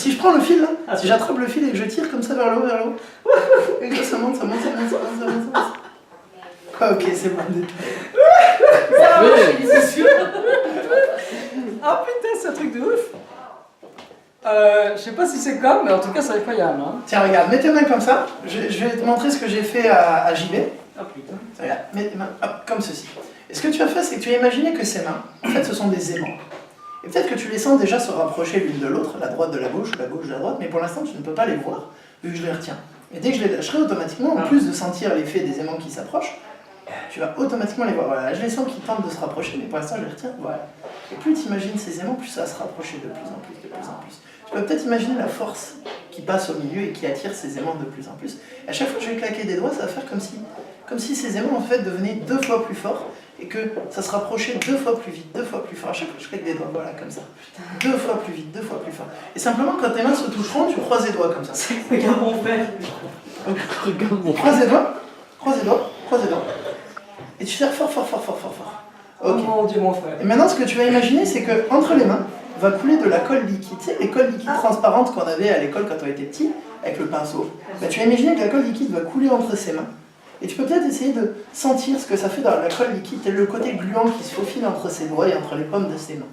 si je prends le fil là, si j'attrape le fil et que je tire comme ça vers le haut, et que ça monte, ça monte, ça monte, ça monte, ça monte, ça monte. Ah, ok, c'est bon. Ça marche, c'est sûr. Ah putain, c'est un truc de ouf. Je sais pas si c'est comme, mais en tout cas, c'est incroyable. Hein. Tiens, regarde, mets tes mains comme ça. Je vais te montrer ce que j'ai fait à JB. Ah putain. Regarde, mets tes mains hop, comme ceci. Et ce que tu as fait, c'est que tu as imaginé que ces mains, en fait, ce sont des aimants. Et peut-être que tu les sens déjà se rapprocher l'une de l'autre, la droite de la gauche de la droite, mais pour l'instant, tu ne peux pas les voir, vu que je les retiens. Et dès que je les lâcherai, automatiquement, en plus de sentir l'effet des aimants qui s'approchent, tu vas automatiquement les voir. Voilà, je les sens qui tentent de se rapprocher, mais pour l'instant, je les retiens. Voilà. Et plus tu imagines ces aimants, plus ça va se rapprocher de plus en plus, de plus en plus. Tu peux peut-être imaginer la force qui passe au milieu et qui attire ces aimants de plus en plus. Et à chaque fois que je vais claquer des doigts, ça va faire comme si ces aimants, en fait, devenaient 2 fois plus forts et que ça se rapprochait 2 fois plus vite, 2 fois plus fort. À chaque fois que je claque des doigts, voilà, comme ça. 2 fois plus vite, 2 fois plus fort. Et simplement, quand tes mains se toucheront, tu croises les doigts comme ça. Regarde mon frère. Regarde mon Croise les doigts, croise les doigts, croise les doigts. Et tu serres fort, fort, fort, fort, fort, fort. Oh Ok. mon dieu, mon frère. Et maintenant, ce que tu vas imaginer, c'est que entre les mains va couler de la colle liquide. Tu sais, les colles liquides transparentes qu'on avait à l'école quand on était petit, avec le pinceau. Bah, tu vas imaginer que la colle liquide va couler entre ses mains. Et tu peux peut-être essayer de sentir ce que ça fait dans la colle liquide, le côté gluant qui se faufile entre ses doigts et entre les paumes de ses mains.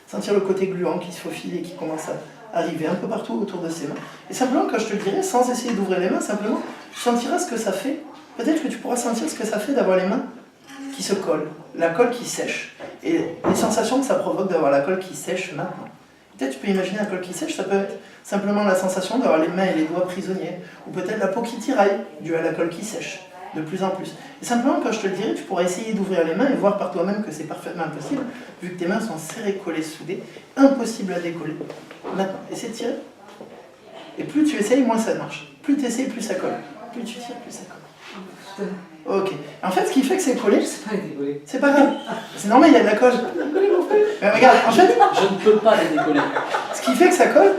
Sentir le côté gluant qui se faufile et qui commence à arriver un peu partout autour de ses mains. Et simplement, quand je te le dirai, sans essayer d'ouvrir les mains, simplement, tu sentiras ce que ça fait. Peut-être que tu pourras sentir ce que ça fait d'avoir les mains qui se collent, la colle qui sèche, et les sensations que ça provoque d'avoir la colle qui sèche maintenant. Peut-être tu peux imaginer la colle qui sèche, ça peut être simplement la sensation d'avoir les mains et les doigts prisonniers, ou peut-être la peau qui tiraille, due à la colle qui sèche, de plus en plus. Et simplement, quand je te le dirai, tu pourras essayer d'ouvrir les mains et voir par toi-même que c'est parfaitement impossible, vu que tes mains sont serrées, collées, soudées, impossible à décoller. Maintenant, essaie de tirer. Et plus tu essayes, moins ça marche. Plus tu essayes, plus ça colle. Plus tu tires, plus ça colle. Ok. En fait, ce qui fait que c'est collé, c'est pas grave. C'est normal, il y a de la colle. Mais regarde, en fait, Je ne peux pas les décoller. ce qui fait que ça colle,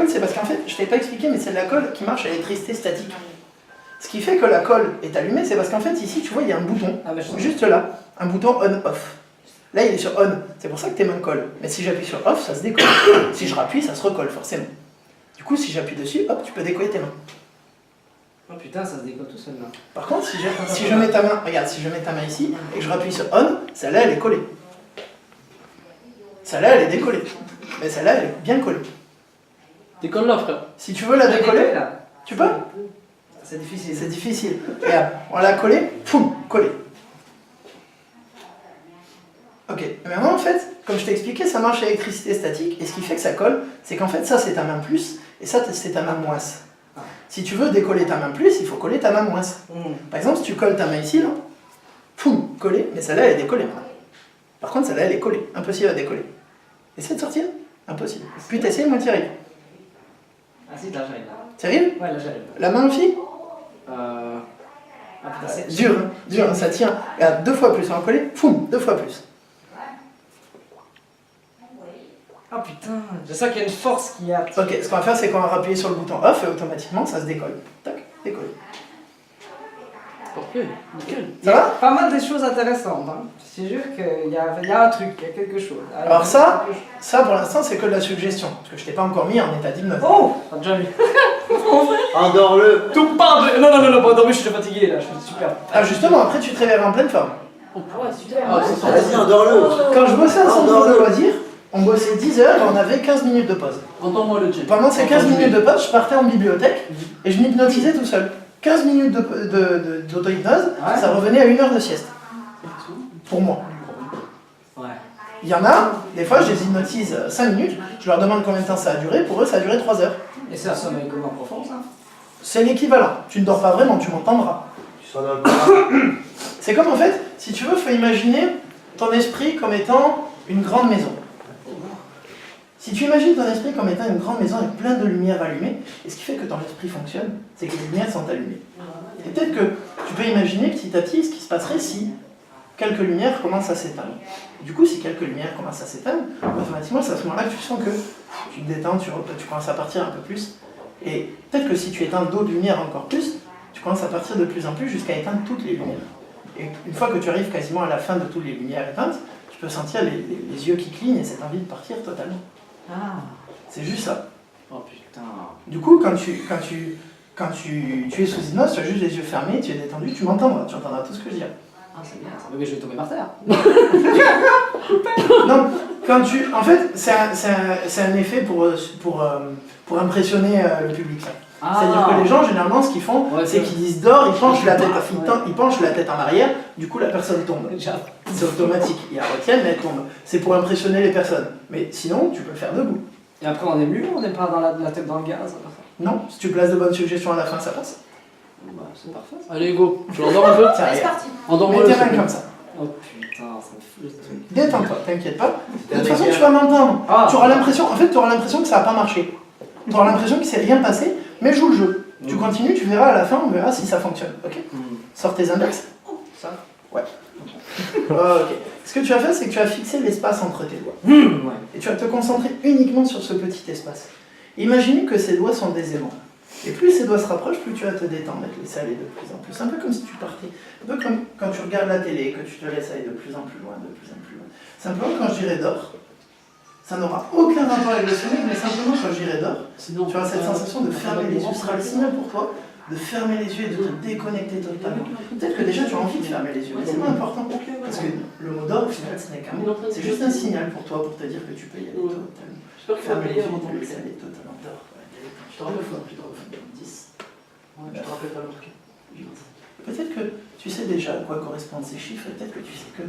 c'est parce qu'en fait, je t'ai pas expliqué, mais c'est de la colle qui marche à l'électricité statique. Ce qui fait que la colle est allumée, c'est parce qu'en fait, ici, tu vois, il y a un bouton, juste là, un bouton on-off. Là, il est sur on. C'est pour ça que tes mains collent. Mais si j'appuie sur off, ça se décolle. Si je rappuie, ça se recolle, forcément. Du coup, si j'appuie dessus, hop, tu peux décoller tes mains. Oh putain, ça se décolle tout seul là. Par contre, si je mets ta main, regarde, si je mets ta main ici et que je rappuie sur on, celle-là elle est collée. Celle-là elle est décollée. Mais celle-là elle est bien collée. Décolle là, frère. Si tu veux la décoller, là. tu peux. C'est difficile. C'est difficile. Regarde, on l'a collée, poum, collée. Ok, mais maintenant en fait, comme je t'ai expliqué, ça marche à l'électricité statique et ce qui fait que ça colle, c'est qu'en fait ça c'est ta main plus et ça c'est ta main moins. Si tu veux décoller ta main plus, il faut coller ta main moins. Par exemple, si tu colles ta main ici, là, poum, collée, mais celle-là, elle est décollée. Par contre, celle-là, elle est collée. Impossible à décoller. Essaie de sortir. Impossible. Plus t'essayes, moins tu arrives. Ah si, là j'arrive là. Tu arrives? Ouais, là j'arrive. La main aussi? Ah putain, c'est Dur, hein, dur, hein, ça tient. Regarde, 2 fois plus, on va coller, poum, 2 fois plus. Ah putain, je sens qu'il y a une force qui a. Ok, ce qu'on va faire, c'est qu'on va appuyer sur le bouton off et automatiquement, ça se décolle. Tac, décolle. Ok, nickel. Ça va? Pas mal des choses intéressantes. Hein. Je te jure qu'il y a un truc, il y a quelque chose. Alors ça pour l'instant, c'est que de la suggestion. Parce que je t'ai pas encore mis en état d'hypnose. Oh, t'as déjà vu. Endors-le. Tout parle. Non, pas dormir, je suis fatigué là, je suis super. Ah justement, après tu te réveilleras en pleine forme. Oh, Ouais, super. Ah, vas-y, endors-le. Quand je bossais en centre de loisirs, on bossait 10 heures et on avait 15 minutes de pause. Entends-moi le chat. Pendant ces 15 minutes de pause, je partais en bibliothèque et je m'hypnotisais tout seul. 15 minutes d'auto-hypnose, Ouais. ça revenait à 1 heure de sieste. Pour moi. Ouais. Il y en a, des fois je les hypnotise 5 minutes, je leur demande combien de temps ça a duré, pour eux ça a duré 3 heures. Et c'est un sommeil comment profond ça? C'est l'équivalent. Tu ne dors pas vraiment, tu m'entendras. Tu s'en donnes pas. C'est comme en fait, si tu veux, il faut imaginer ton esprit comme étant une grande maison. Si tu imagines ton esprit comme étant une grande maison avec plein de lumières allumées, et ce qui fait que ton esprit fonctionne, c'est que les lumières sont allumées. Et peut-être que tu peux imaginer petit à petit ce qui se passerait si quelques lumières commencent à s'éteindre. Du coup, si quelques lumières commencent à s'éteindre, automatiquement, c'est à ce moment-là que tu sens que tu te détends, tu commences à partir un peu plus. Et peut-être que si tu éteins d'autres lumières encore plus, tu commences à partir de plus en plus jusqu'à éteindre toutes les lumières. Et une fois que tu arrives quasiment à la fin de toutes les lumières éteintes, tu peux sentir les yeux qui clignent et cette envie de partir totalement. Ah. C'est juste ça. Oh putain. Du coup, quand tu es sous hypnose, tu as juste les yeux fermés, tu es détendu, tu m'entendras, tu entendras tout ce que je dis. Ah, c'est bien ça. Mais je vais tomber par terre. Non, en fait, c'est un effet pour impressionner le public. Ça. C'est-à-dire que les gens, généralement, ce qu'ils font, c'est qu'ils disent dors, ils penchent la tête en arrière, du coup la personne tombe. C'est automatique, ils la retiennent, mais elle tombe. C'est pour impressionner les personnes. Mais sinon, tu peux le faire debout. Et après, on est mieux, on n'est pas dans la tête dans le gaz. Non, si tu places de bonnes suggestions à la fin, ça passe. Bah, c'est parfait. Allez, go, je l'endors un peu. C'est C'est rien. parti. Endors-moi Mets le tes mains truc. comme ça. Oh putain, ça me fout le truc. Détends-toi, t'inquiète pas. De toute façon, tu vas m'entendre. Tu auras l'impression, en fait, tu auras l'impression que ça n'a pas marché. Tu auras l'impression qu'il ne s'est rien passé, mais joue le jeu. Tu continues, tu verras à la fin, on verra si ça fonctionne. Ok. Sors tes index. Ça Ouais. Ok. Ce que tu as fait, c'est que tu as fixé l'espace entre tes doigts. Ouais. Et tu vas te concentrer uniquement sur ce petit espace. Imaginez que ces doigts sont des aimants. Et plus ces doigts se rapprochent, plus tu vas te détendre et te laisser aller de plus en plus. Un peu comme si tu partais. Un peu comme quand tu regardes la télé, que tu te laisses aller de plus en plus loin, de plus en plus loin. Simplement, quand je dirai dors, ça n'aura aucun rapport avec le sommeil, mais simplement quand je dirai dors, tu auras cette sensation de fermer les yeux. Ce sera le signal pour toi de fermer les yeux et de te déconnecter totalement. Peut-être que déjà tu as envie de fermer les yeux, mais c'est pas important. Parce que le mot d'or, au final, ce n'est qu'un mot. C'est juste un signal pour toi, pour te dire que tu peux y aller totalement. Fermer les yeux et te laisser aller totalement. Dors. Je te rappelle, 10. Je te rappelle pas l'autre. Peut-être que tu sais déjà à quoi correspondent ces chiffres, et peut-être que tu sais que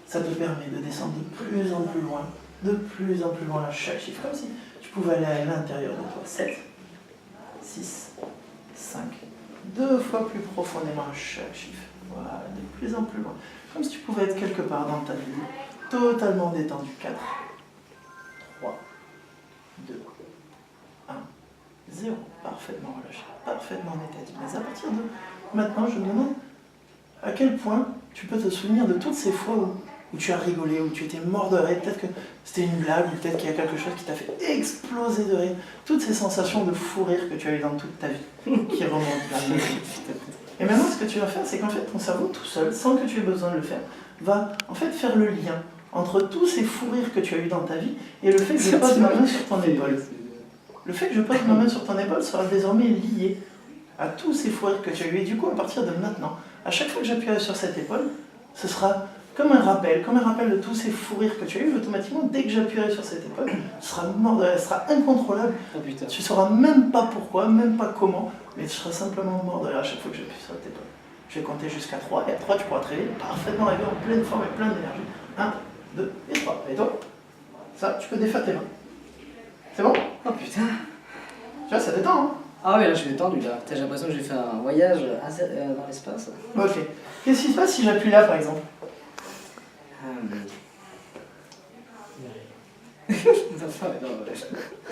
ça te permet de descendre de plus en plus loin à chaque chiffre, comme si tu pouvais aller à l'intérieur de toi. 7, 6, 5, 2 fois plus profondément à chaque chiffre. Voilà, de plus en plus loin. Comme si tu pouvais être quelque part dans ta vie, totalement détendu. 4, 3, 2, 1, 0. Parfaitement relâché, parfaitement établi. Mais à partir de maintenant, je me demande à quel point tu peux te souvenir de toutes ces fois où tu as rigolé, où tu étais mort de rire. Peut-être que c'était une blague, ou peut-être qu'il y a quelque chose qui t'a fait exploser de rire. Toutes ces sensations de fou rire que tu as eues dans toute ta vie, qui remontent là. Et maintenant, ce que tu vas faire, c'est qu'en fait, ton cerveau, tout seul, sans que tu aies besoin de le faire, va en fait faire le lien entre tous ces fous rires que tu as eus dans ta vie et le fait que je pose ma main sur ton épaule. Le fait que je pose ma main sur ton épaule sera désormais lié à tous ces fous rires que tu as eus. Et du coup, à partir de maintenant, à chaque fois que j'appuierai sur cette épaule, ce sera comme un rappel de tous ces fous rires que tu as eus. Automatiquement, dès que j'appuierai sur cette épaule, tu seras mort de rire, ce sera incontrôlable. Oh putain. Tu ne sauras même pas pourquoi, même pas comment, mais tu seras simplement mort de rire à chaque fois que j'appuie sur cette épaule. Je vais compter jusqu'à 3, et à 3, tu pourras te réveiller parfaitement arriver en pleine forme et plein d'énergie. 1, 2 et 3. Et toi, ça, tu peux défaire tes mains. C'est bon? Oh putain. Tu vois, ça détend, hein? Ah oui, là je suis détendu là. Putain, j'ai l'impression que j'ai fait un voyage dans l'espace. Ok. Qu'est-ce qui se passe si j'appuie là, par exemple?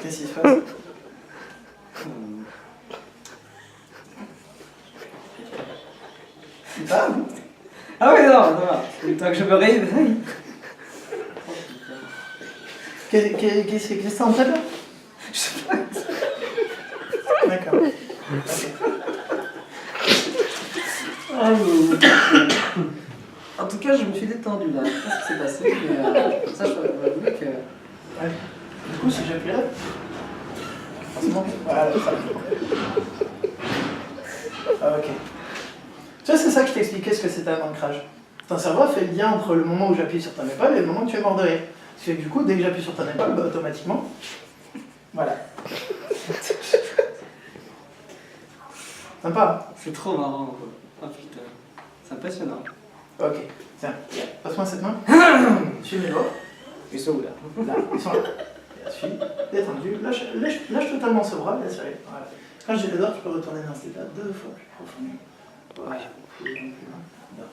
Qu'est-ce qui se passe? Tu parles? Ah oui, non. Le temps que je me réveille. Qu'est-ce que ça en fait là? Je sais pas. D'accord. En tout cas, je me suis détendu là. Je sais pas ce qui s'est passé, mais ça, je dois avouer que. Ouais. Du coup, si j'appuie là, forcément, voilà, ça. Ah, ok. Tu vois, c'est ça que je t'expliquais ce que c'était un ancrage. Ton cerveau fait le lien entre le moment où j'appuie sur ton épaule et le moment où tu es mort de rire. Ce qui fait que du coup, dès que j'appuie sur ton épaule, bah, automatiquement, voilà. Sympa. C'est trop marrant, quoi. Oh putain. C'est impressionnant. Ok. Tiens, passe-moi cette main. Suis mes doigts. Ils sont où là? Là, ils sont là. Suis, détendu. Lâche totalement ce bras, laisse aller. Voilà. Quand j'ai les doigts, tu peux retourner dans cet état 2 fois plus profondément. Voilà. Plus loin. Non,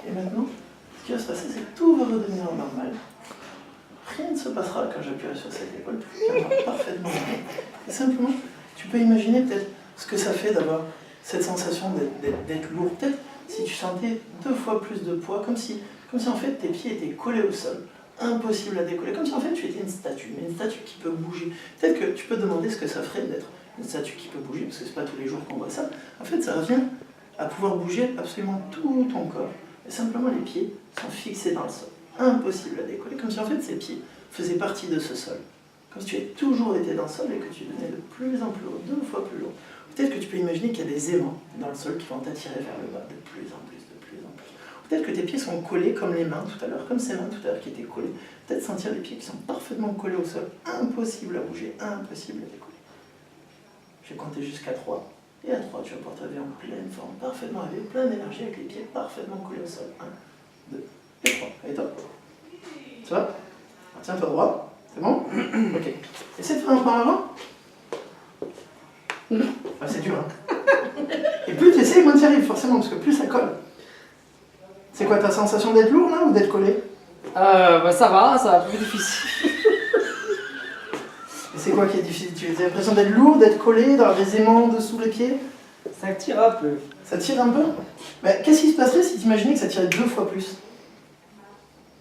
et maintenant, ce qui va se passer, c'est que tout va redevenir normal. Rien ne se passera quand j'appuierai sur cette épaule, tout ira parfaitement bien. Et simplement, tu peux imaginer peut-être ce que ça fait d'avoir cette sensation d'être lourd. Peut-être si tu sentais 2 fois plus de poids, comme si en fait tes pieds étaient collés au sol, impossible à décoller, comme si en fait tu étais une statue, mais une statue qui peut bouger. Peut-être que tu peux demander ce que ça ferait d'être une statue qui peut bouger, parce que c'est pas tous les jours qu'on voit ça. En fait, ça revient à pouvoir bouger absolument tout ton corps. Et simplement les pieds sont fixés dans le sol. impossible à décoller, comme si en fait ses pieds faisaient partie de ce sol. Comme si tu avais toujours été dans le sol et que tu devenais de plus en plus haut, 2 fois plus haut. Peut-être que tu peux imaginer qu'il y a des aimants dans le sol qui vont t'attirer vers le bas de plus en plus, de plus en plus. Peut-être que tes pieds sont collés comme les mains tout à l'heure, comme ces mains tout à l'heure qui étaient collées. Peut-être sentir les pieds qui sont parfaitement collés au sol, impossible à bouger, impossible à décoller. Je vais compter jusqu'à 3. Et à 3, tu vas pouvoir te réveiller en pleine forme, parfaitement réveillé, plein d'énergie, avec les pieds parfaitement collés au sol. 1, 2 et 3. Et toi? Ça va? Tiens-toi droit. C'est bon? Ok. Essaie de faire un pas en avant. Ah, c'est dur, hein? Et plus tu essaies, moins tu y arrives, forcément, parce que plus ça colle. C'est quoi ta sensation d'être lourd là ou d'être collé? Bah ça va plus difficile. Et c'est quoi qui est difficile? Tu as l'impression d'être lourd, d'être collé, d'avoir des aimants dessous les pieds? Ça tire un peu. Ça tire un peu? Mais qu'est-ce qui se passerait si tu imaginais que ça tirait 2 fois plus?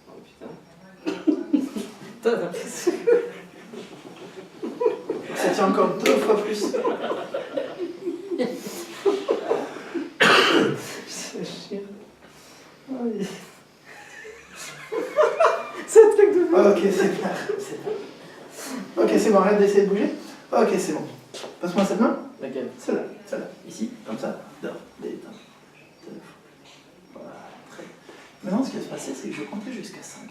Oh putain. Putain, t'as pris. Ça tire encore 2 fois plus. C'est un truc de fou. Ok, c'est clair. Ok, c'est bon, arrête d'essayer de bouger. Ok, c'est bon. Passe-moi cette main. Laquelle? Celle-là, celle-là. Ici, comme ça. Dehors, détends. Voilà, très bien. Maintenant, ce qui va se passer, c'est que je vais compter jusqu'à 5.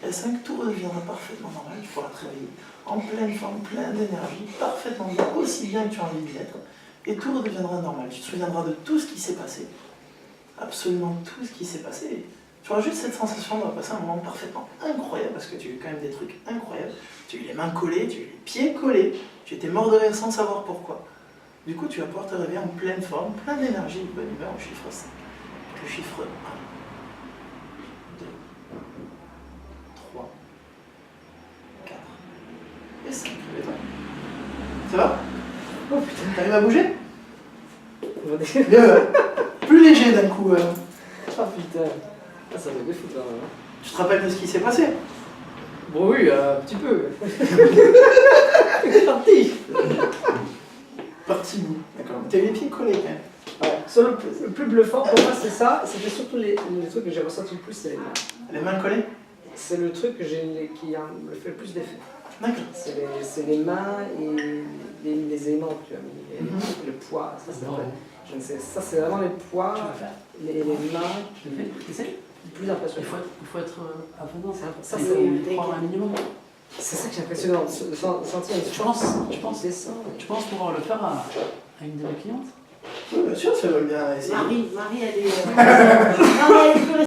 Et à 5, tout redeviendra parfaitement normal. Tu pourras te réveiller en pleine forme, plein d'énergie, parfaitement bien, aussi bien que tu as envie d'y être. Et tout redeviendra normal. Tu te souviendras de tout ce qui s'est passé. Absolument tout ce qui s'est passé. Tu auras juste cette sensation de passer un moment parfaitement incroyable, parce que tu as eu quand même des trucs incroyables. Tu as eu les mains collées, tu as eu les pieds collés, tu étais mort de rire sans savoir pourquoi. Du coup, tu vas pouvoir te réveiller en pleine forme, plein d'énergie, de bonne humeur au chiffre 5. Le chiffre 1, 2, 3, 4 et 5. Réveille-toi. Ça va? Oh putain. T'arrives à bouger? Oh Bien, plus léger d'un coup. putain. Ah, ça me défoule quand même. Tu te rappelles de ce qui s'est passé? Bon oui, un petit peu. Parti. Parti bout. D'accord. T'as eu les pieds collés quand même. Ouais. Sur le plus bluffant pour moi c'est ça, c'était surtout les trucs que j'ai ressenti le plus, c'est les mains. Les mains collées? C'est le truc qui me fait le plus d'effet. D'accord. C'est les mains et les aimants que tu as mis, et le poids, ça c'est vrai. Je ne sais, ça c'est vraiment les poids, les mains, Je le fais? Essaye. le plus impressionnant. Il faut être avenant, Ça, il c'est- faut croire un minimum. C'est ça qui est impressionnant, de sentir une Tu penses descend. Tu penses pouvoir le faire à une de mes clientes? Oui, bien sûr, ça veut bien essayer. Marie, elle est. Marie, elle est